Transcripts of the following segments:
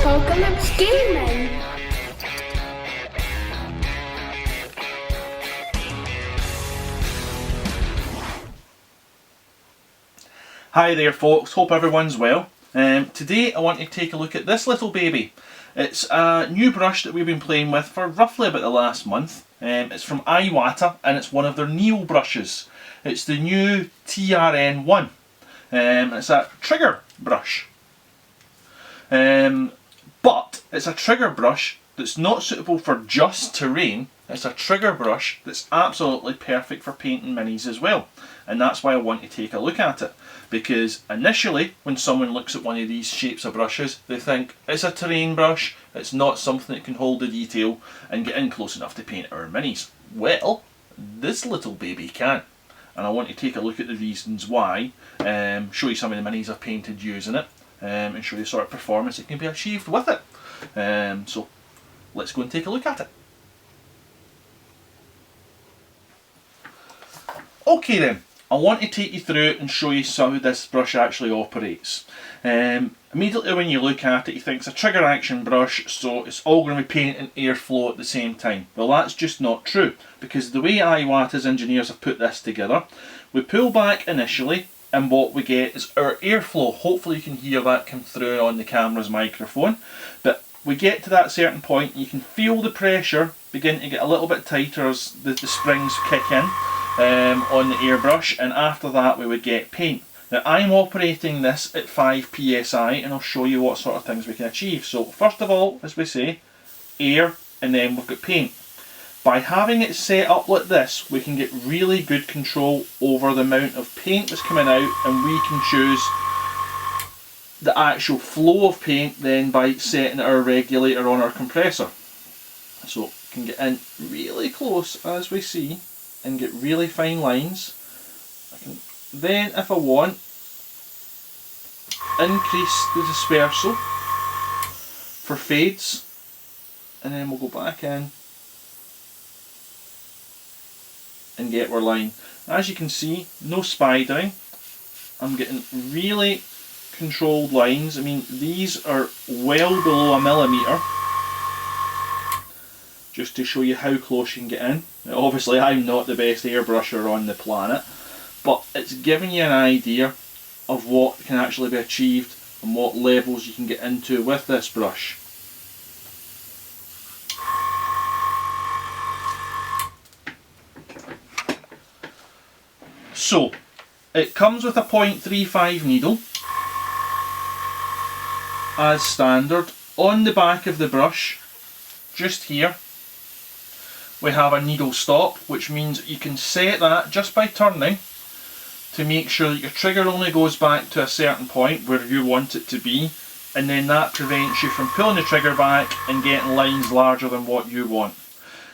Apocalypse Gaming. Hi there folks, hope everyone's well. Today I want to take a look at this little baby. It's a new brush that we've been playing with for roughly about the last month. It's from Iwata and it's one of their Neo brushes. It's the new TRN1. It's a trigger brush. But it's a trigger brush that's not suitable for just terrain. It's a trigger brush that's absolutely perfect for painting minis as well. And that's why I want to take a look at it. Because initially, when someone looks at one of these shapes of brushes, they think it's a terrain brush, it's not something that can hold the detail and get in close enough to paint our minis. Well, this little baby can. And I want to take a look at the reasons why, show you some of the minis I've painted using it, and show you the sort of performance that can be achieved with it. So let's go and take a look at it. Okay then, I want to take you through it and show you how this brush actually operates. Immediately when you look at it, you think it's a trigger action brush, so it's all going to be paint and airflow at the same time. Well, that's just not true, because the way Iwata's engineers have put this together, we pull back initially, and what we get is our airflow. Hopefully you can hear that come through on the camera's microphone, but we get to that certain point and you can feel the pressure begin to get a little bit tighter as the springs kick in on the airbrush, and after that we would get paint. Now I'm operating this at 5 psi and I'll show you what sort of things we can achieve. So first of all, as we say, air, and then we've got paint. By having it set up like this, we can get really good control over the amount of paint that's coming out, and we can choose the actual flow of paint then by setting our regulator on our compressor. So we can get in really close as we see and get really fine lines. I can then, if I want, increase the dispersal for fades, and then we'll go back in and get our line. As you can see, no spidering. I'm getting really controlled lines. I mean, these are well below a millimetre, just to show you how close you can get in. Now, obviously I'm not the best airbrusher on the planet, but it's giving you an idea of what can actually be achieved and what levels you can get into with this brush. So, it comes with a 0.35 needle as standard. On the back of the brush, just here, we have a needle stop, which means you can set that just by turning to make sure that your trigger only goes back to a certain point where you want it to be, and then that prevents you from pulling the trigger back and getting lines larger than what you want.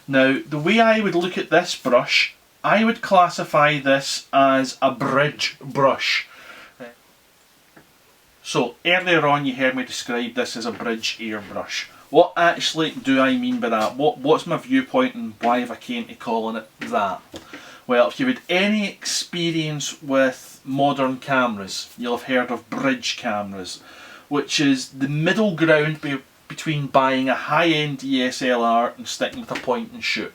Now, the way I would look at this brush, I would classify this as a bridge brush. So earlier on you heard me describe this as a bridge airbrush. What actually do I mean by that? What's my viewpoint and why have I came to calling it that? Well, if you had any experience with modern cameras, you'll have heard of bridge cameras, which is the middle ground between buying a high-end DSLR and sticking with a point and shoot.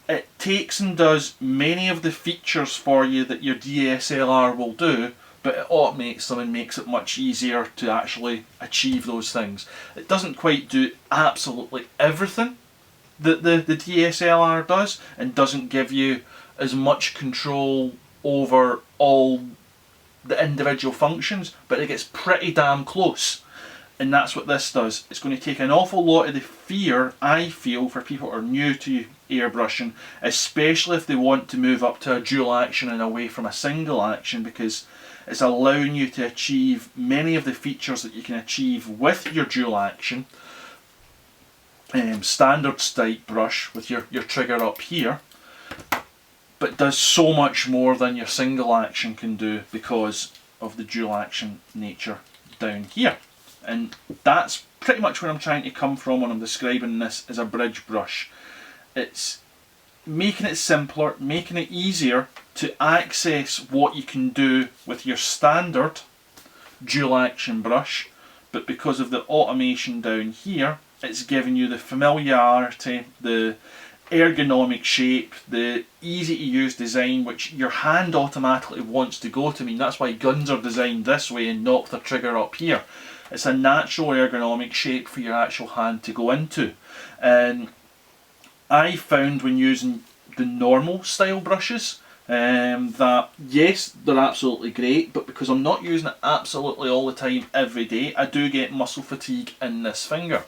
It takes and does many of the features for you that your DSLR will do, but it automates them and makes it much easier to actually achieve those things. It doesn't quite do absolutely everything that the DSLR does, and doesn't give you as much control over all the individual functions, but it gets pretty damn close. And that's what this does. It's going to take an awful lot of the fear, I feel, for people who are new to airbrushing, especially if they want to move up to a dual action and away from a single action, because it's allowing you to achieve many of the features that you can achieve with your dual action standard type brush with your trigger up here, but does so much more than your single action can do because of the dual action nature down here. And that's pretty much where I'm trying to come from when I'm describing this as a bridge brush. It's making it simpler, making it easier to access what you can do with your standard dual action brush, but because of the automation down here, it's giving you the familiarity, the ergonomic shape, the easy to use design which your hand automatically wants to go to. I mean, that's why guns are designed this way and not with the trigger up here. It's a natural ergonomic shape for your actual hand to go into. And I found when using the normal style brushes that yes, they're absolutely great, but because I'm not using it absolutely all the time every day, I do get muscle fatigue in this finger.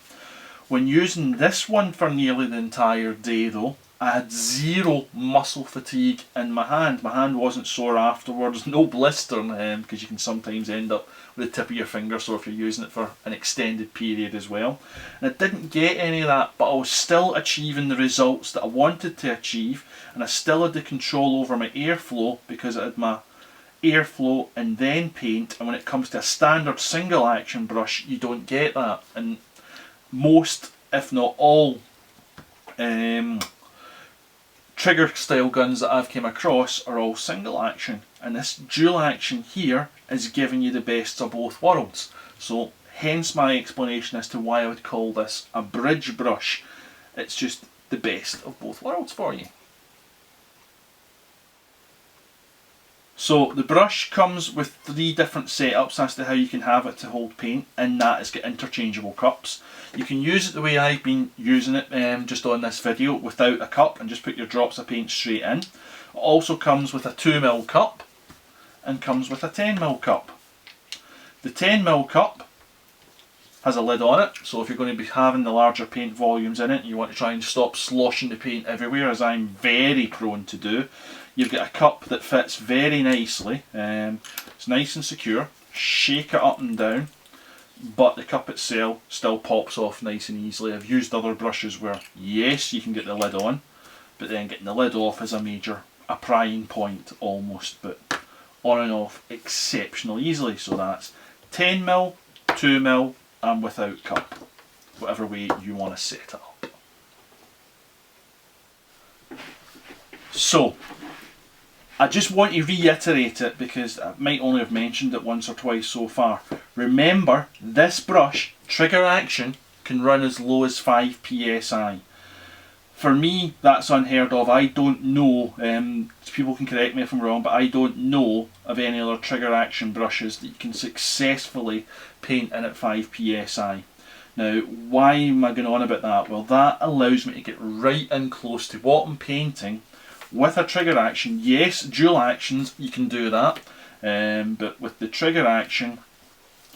When using this one for nearly the entire day though, I had zero muscle fatigue in my hand. My hand wasn't sore afterwards, no blister, because you can sometimes end up with the tip of your finger sore if you're using it for an extended period as well. And I didn't get any of that, but I was still achieving the results that I wanted to achieve, and I still had the control over my airflow because I had my airflow and then paint. And when it comes to a standard single action brush, you don't get that. And most, if not all, trigger style guns that I've came across are all single action, and this dual action here is giving you the best of both worlds. So hence my explanation as to why I would call this a bridge brush. It's just the best of both worlds for you. So the brush comes with 3 different setups as to how you can have it to hold paint, and that is got interchangeable cups. You can use it the way I've been using it just on this video, without a cup, and just put your drops of paint straight in. It also comes with a 2mm cup and comes with a 10mm cup. The 10mm cup has a lid on it, so if you're going to be having the larger paint volumes in it and you want to try and stop sloshing the paint everywhere, as I'm very prone to do, you've got a cup that fits very nicely. It's nice and secure. Shake it up and down, but the cup itself still pops off nice and easily. I've used other brushes where yes, you can get the lid on, but then getting the lid off is a prying point almost, but on and off exceptionally easily. So that's 10mm, 2mm and without cup, whatever way you want to set it up. So I just want to reiterate it because I might only have mentioned it once or twice so far. Remember, this brush, trigger action, can run as low as 5 psi. For me, that's unheard of. I don't know, people can correct me if I'm wrong, but I don't know of any other trigger action brushes that you can successfully paint in at 5 psi. Now, why am I going on about that? Well, that allows me to get right in close to what I'm painting with a trigger action. Yes, dual actions, you can do that, but with the trigger action,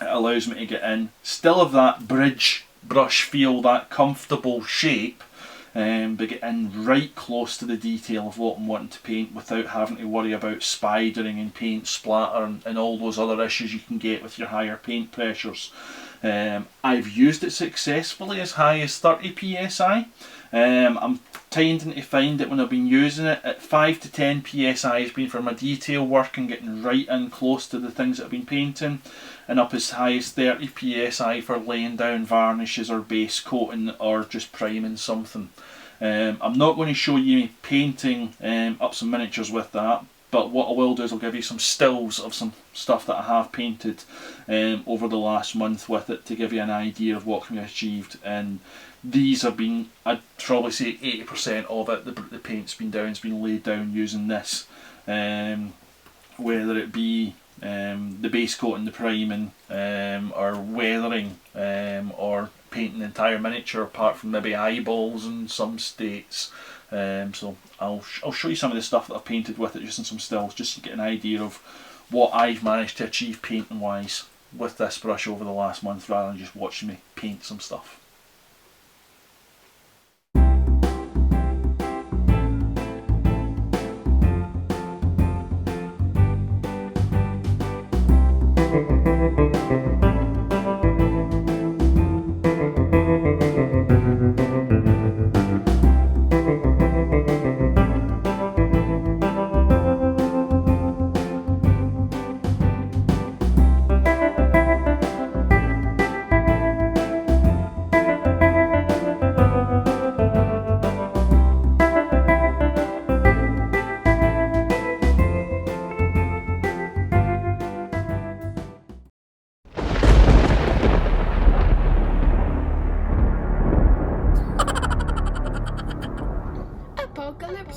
it allows me to get in, still have that bridge brush feel, that comfortable shape, but get in right close to the detail of what I'm wanting to paint without having to worry about spidering and paint splatter and all those other issues you can get with your higher paint pressures. I've used it successfully as high as 30 psi. I'm tending to find that when I've been using it at 5 to 10 psi has been for my detail work and getting right in close to the things that I've been painting, and up as high as 30 psi for laying down varnishes or base coating or just priming something. I'm not going to show you painting up some miniatures with that, but what I will do is I'll give you some stills of some stuff that I have painted over the last month with it to give you an idea of what can be achieved. And these have been, I'd probably say 80% of it, the paint's been down, it's been laid down using this. Whether it be the base coating, the priming, or weathering, or painting the entire miniature apart from maybe eyeballs in some states. So I'll show you some of the stuff that I've painted with it just in some stills, just to get an idea of what I've managed to achieve painting wise with this brush over the last month, rather than just watching me paint some stuff.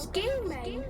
Gaming.